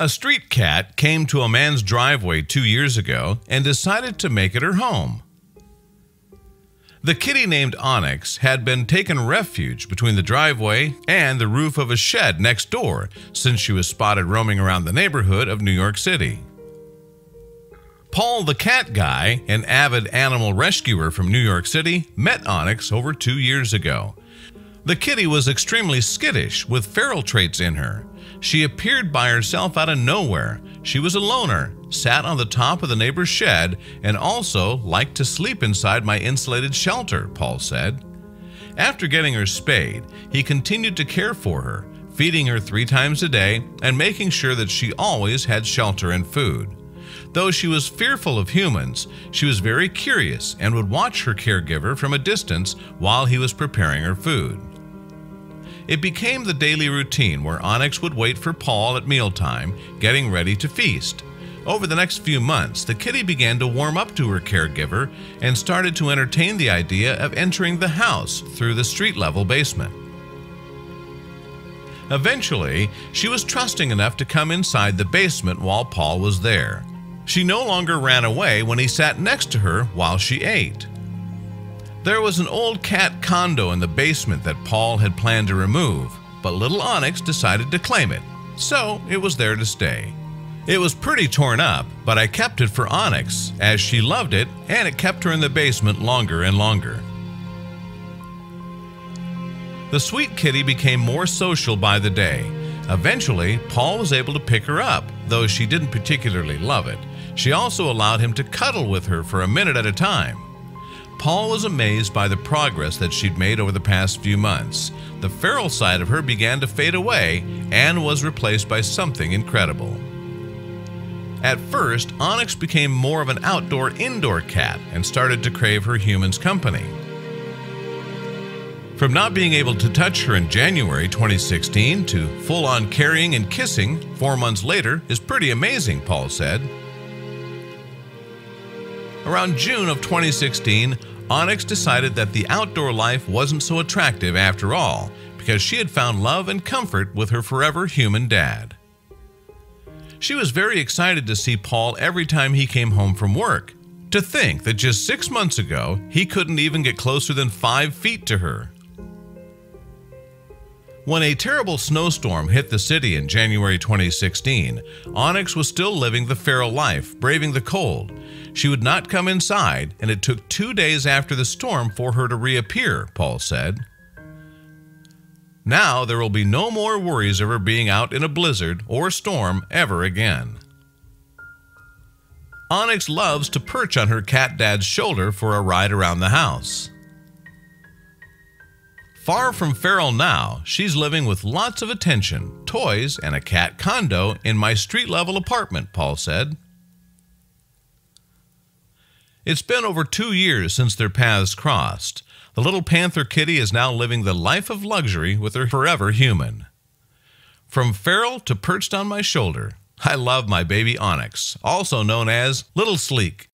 A street cat came to a man's driveway 2 years ago and decided to make it her home. The kitty named Onyx had been taking refuge between the driveway and the roof of a shed next door since she was spotted roaming around the neighborhood of New York City. Paul the cat guy, an avid animal rescuer from New York City, met Onyx over 2 years ago. The kitty was extremely skittish with feral traits in her. She appeared by herself out of nowhere. She was a loner, sat on the top of the neighbor's shed, and also liked to sleep inside my insulated shelter, Paul said. After getting her spayed, he continued to care for her, feeding her 3 times a day and making sure that she always had shelter and food. Though she was fearful of humans, she was very curious and would watch her caregiver from a distance while he was preparing her food. It became the daily routine where Onyx would wait for Paul at mealtime, getting ready to feast. Over the next few months, the kitty began to warm up to her caregiver and started to entertain the idea of entering the house through the street-level basement. Eventually, she was trusting enough to come inside the basement while Paul was there. She no longer ran away when he sat next to her while she ate. There was an old cat condo in the basement that Paul had planned to remove, but little Onyx decided to claim it, so it was there to stay. It was pretty torn up, but I kept it for Onyx, as she loved it, and it kept her in the basement longer and longer. The sweet kitty became more social by the day. Eventually, Paul was able to pick her up, though she didn't particularly love it. She also allowed him to cuddle with her for a minute at a time. Paul was amazed by the progress that she'd made over the past few months. The feral side of her began to fade away and was replaced by something incredible. At first, Onyx became more of an outdoor-indoor cat and started to crave her human's company. From not being able to touch her in January 2016 to full-on carrying and kissing 4 months later is pretty amazing, Paul said. Around June of 2016, Onyx decided that the outdoor life wasn't so attractive after all, because she had found love and comfort with her forever human dad. She was very excited to see Paul every time he came home from work. To think that just 6 months ago, he couldn't even get closer than 5 feet to her. When a terrible snowstorm hit the city in January 2016, Onyx was still living the feral life, braving the cold. She would not come inside, and it took 2 days after the storm for her to reappear, Paul said. Now there will be no more worries of her being out in a blizzard or storm ever again. Onyx loves to perch on her cat dad's shoulder for a ride around the house. Far from feral now, she's living with lots of attention, toys, and a cat condo in my street-level apartment, Paul said. It's been over 2 years since their paths crossed. The little panther kitty is now living the life of luxury with her forever human. From feral to perched on my shoulder, I love my baby Onyx, also known as Little Sleek.